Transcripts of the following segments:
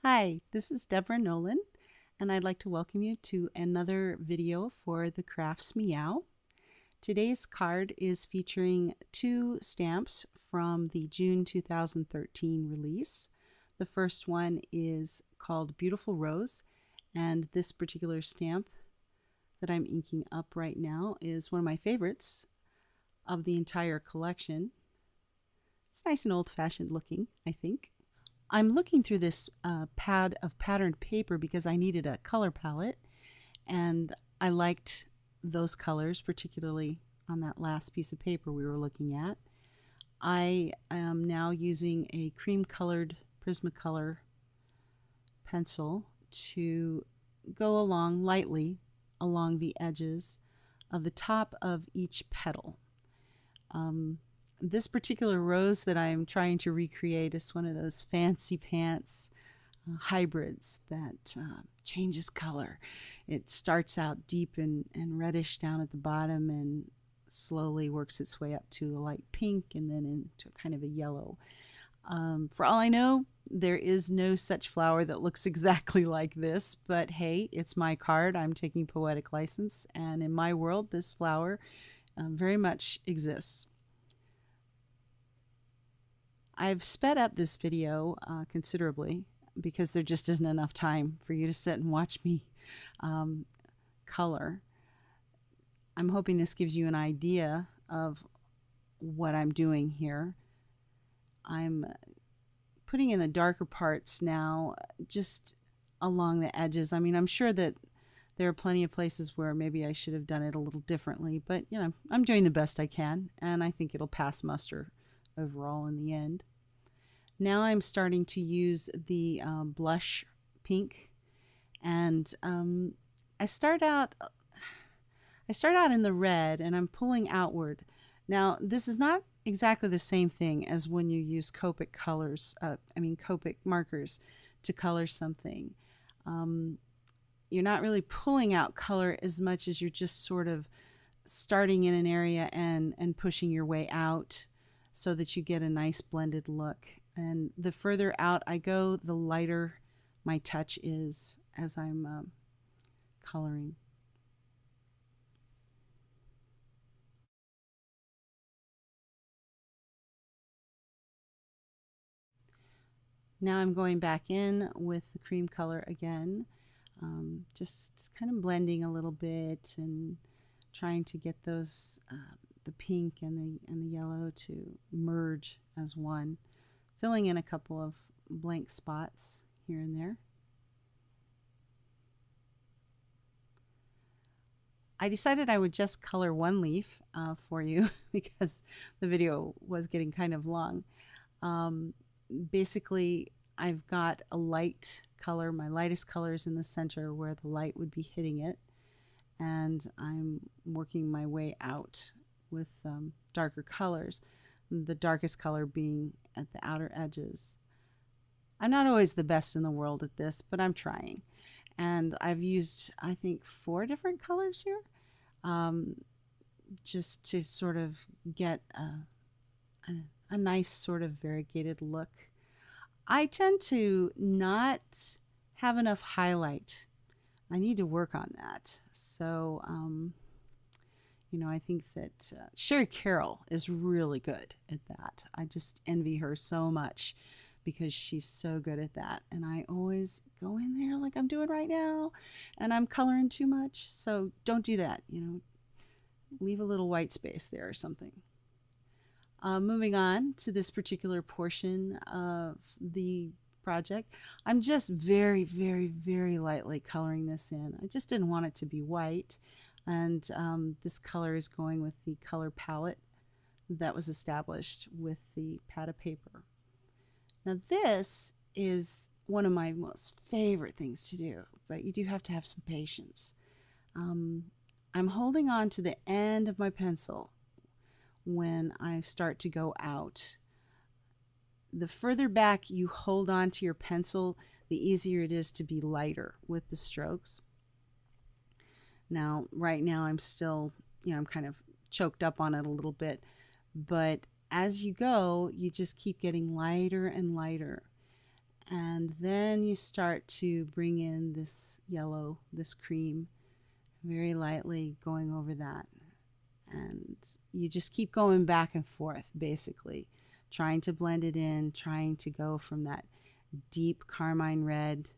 Hi, this is Deborah Nolan, and I'd like to welcome you to another video for the Crafts Meow. Today's card is featuring two stamps from the June 2013 release. The first one is called Beautiful Rose, and this particular stamp that I'm inking up right now is one of my favorites of the entire collection. It's nice and old-fashioned looking, I think. I'm looking through this pad of patterned paper because I needed a color palette, and I liked those colors, particularly on that last piece of paper we were looking at. I am now using a cream colored PrismaColor pencil to go along lightly along the edges of the top of each petal. This particular rose that I'm trying to recreate is one of those fancy pants hybrids that changes color. It starts out deep and reddish down at the bottom and slowly works its way up to a light pink and then into kind of a yellow. For all I know, there is no such flower that looks exactly like this, but hey, it's my card. I'm taking poetic license, and in my world, this flower very much exists. I've sped up this video considerably because there just isn't enough time for you to sit and watch me color. I'm hoping this gives you an idea of what I'm doing here. I'm putting in the darker parts now just along the edges. I mean, I'm sure that there are plenty of places where maybe I should have done it a little differently, but you know, I'm doing the best I can, and I think it'll pass muster overall in the end. Now I'm starting to use the blush pink, and I start out in the red, and I'm pulling outward. Now this is not exactly the same thing as when you use Copic colors. Copic markers to color something. You're not really pulling out color as much as you're just sort of starting in an area and pushing your way out, so that you get a nice blended look. And the further out I go, the lighter my touch is as I'm coloring. Now I'm going back in with the cream color again, just kind of blending a little bit and trying to get those the pink and the yellow to merge as one, filling in a couple of blank spots here and there. I decided I would just color one leaf for you because the video was getting kind of long. Basically, I've got a light color. My lightest color is in the center where the light would be hitting it, and I'm working my way out with darker colors, the darkest color being at the outer edges. I'm not always the best in the world at this, but I'm trying. And I've used, I think, 4 different colors here, just to sort of get a nice sort of variegated look. I tend to not have enough highlight. I need to work on that. So, I think that Sherry Carroll is really good at that. I just envy her so much because she's so good at that. And I always go in there like I'm doing right now, and I'm coloring too much. So don't do that. Leave a little white space there or something. Moving on to this particular portion of the project, I'm just very, very, very lightly coloring this in. I just didn't want it to be white, and this color is going with the color palette that was established with the pad of paper. Now this is one of my most favorite things to do, but you do have to have some patience. I'm holding on to the end of my pencil when I start to go out. The further back you hold on to your pencil, the easier it is to be lighter with the strokes. Now, right now I'm still, I'm kind of choked up on it a little bit, but as you go, you just keep getting lighter and lighter. And then you start to bring in this yellow, this cream, very lightly going over that. And you just keep going back and forth, basically, trying to blend it in, trying to go from that deep carmine red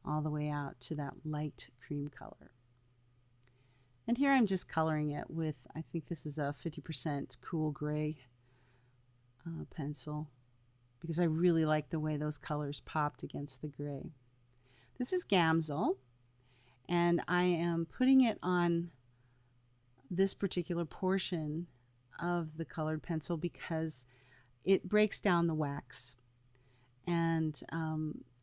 all the way out to that light cream color. And here I'm just coloring it with, I think this is a 50% cool gray pencil, because I really like the way those colors popped against the gray. This is Gamsol, and I am putting it on this particular portion of the colored pencil because it breaks down the wax. And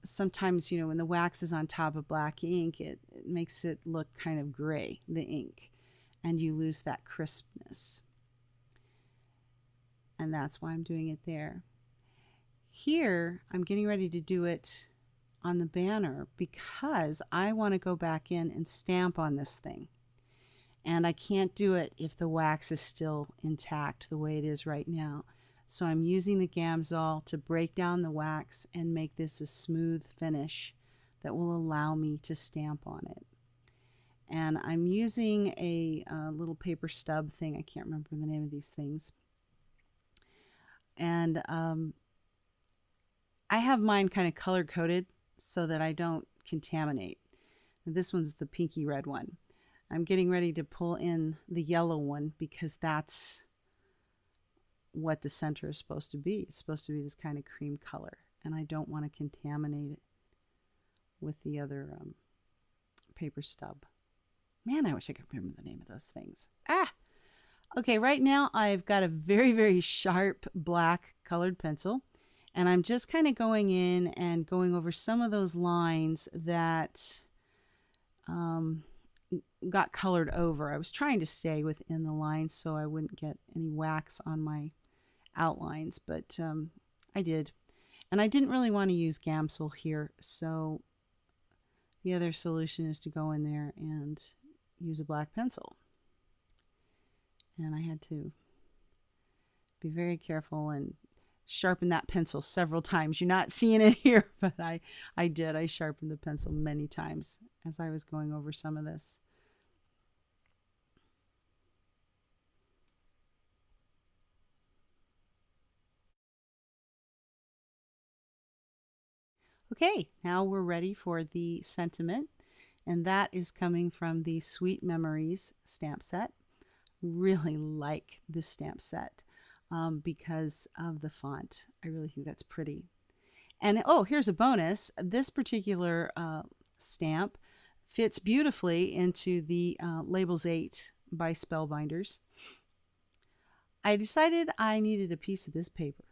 sometimes, when the wax is on top of black ink, it makes it look kind of gray, the ink, and you lose that crispness. And that's why I'm doing it there. Here, I'm getting ready to do it on the banner because I want to go back in and stamp on this thing. And I can't do it if the wax is still intact the way it is right now. So I'm using the Gamsol to break down the wax and make this a smooth finish that will allow me to stamp on it. And I'm using a little paper stub thing. I can't remember the name of these things. And I have mine kind of color coded so that I don't contaminate. This one's the pinky red one. I'm getting ready to pull in the yellow one because that's what the center is supposed to be. It's supposed to be this kind of cream color, and I don't want to contaminate it with the other paper stub. Man, I wish I could remember the name of those things. Okay, right now I've got a very, very sharp black colored pencil, and I'm just kind of going in and going over some of those lines that got colored over. I was trying to stay within the lines so I wouldn't get any wax on my outlines, but I did. And I didn't really want to use Gamsol here, so the other solution is to go in there and use a black pencil. And I had to be very careful and sharpen that pencil several times. You're not seeing it here, but I did. I sharpened the pencil many times as I was going over some of this. Okay, now we're ready for the sentiment, and that is coming from the Sweet Memories stamp set. Really like this stamp set because of the font. I really think that's pretty. And oh, here's a bonus. This particular stamp fits beautifully into the Labels 8 by Spellbinders. I decided I needed a piece of this paper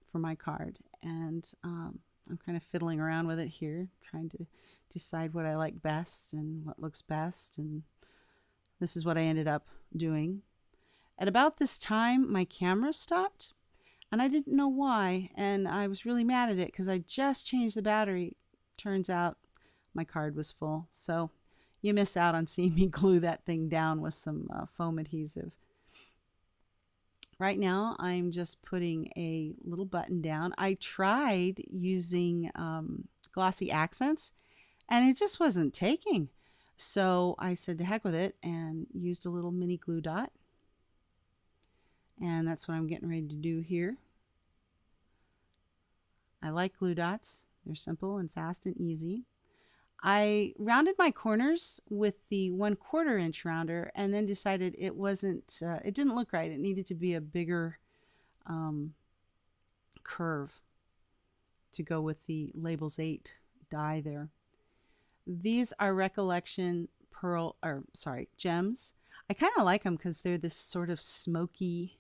for my card, and I'm kind of fiddling around with it here, trying to decide what I like best and what looks best, and this is what I ended up doing. At about this time, my camera stopped, and I didn't know why, and I was really mad at it because I just changed the battery. Turns out my card was full, so you miss out on seeing me glue that thing down with some foam adhesive. Right now, I'm just putting a little button down. I tried using glossy accents, and it just wasn't taking. So I said to heck with it and used a little mini glue dot. And that's what I'm getting ready to do here. I like glue dots. They're simple and fast and easy. I rounded my corners with the 1/4 inch rounder and then decided it wasn't, it didn't look right. It needed to be a bigger curve to go with the Labels 8 die there. These are Recollection gems. I kind of like them because they're this sort of smoky,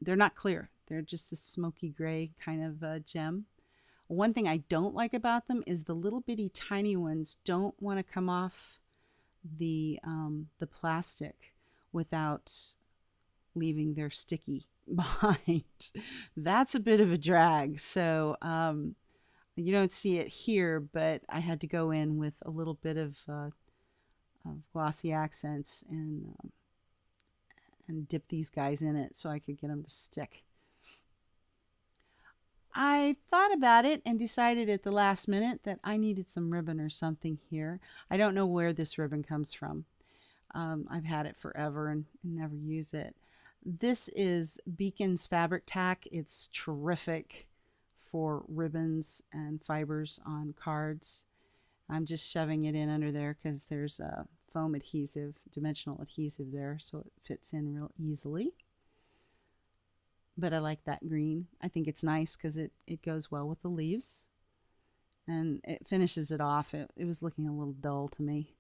they're not clear. They're just this smoky gray kind of gem. One thing I don't like about them is the little bitty tiny ones don't want to come off the plastic without leaving their sticky behind. That's a bit of a drag. So you don't see it here, but I had to go in with a little bit of glossy accents and dip these guys in it so I could get them to stick. I thought about it and decided at the last minute that I needed some ribbon or something here. I don't know where this ribbon comes from. I've had it forever and never use it. This is Beacon's fabric tack. It's terrific for ribbons and fibers on cards. I'm just shoving it in under there because there's a foam adhesive, dimensional adhesive there, so it fits in real easily. But I like that green. I think it's nice because it goes well with the leaves. And it finishes it off. It was looking a little dull to me.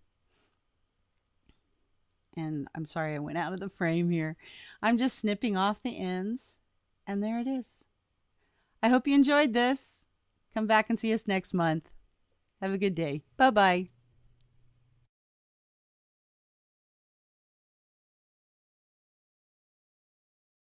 And I'm sorry I went out of the frame here. I'm just snipping off the ends. And there it is. I hope you enjoyed this. Come back and see us next month. Have a good day. Bye-bye.